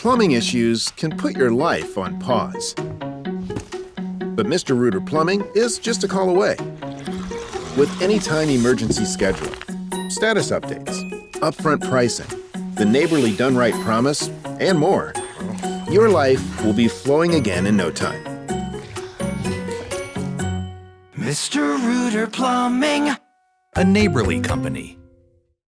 Plumbing issues can put your life on pause. But Mr. Rooter Plumbing is just a call away. With anytime emergency scheduling, status updates, upfront pricing, the neighborly done right promise, and more, your life will be flowing again in no time. Mr. Rooter Plumbing, a neighborly company.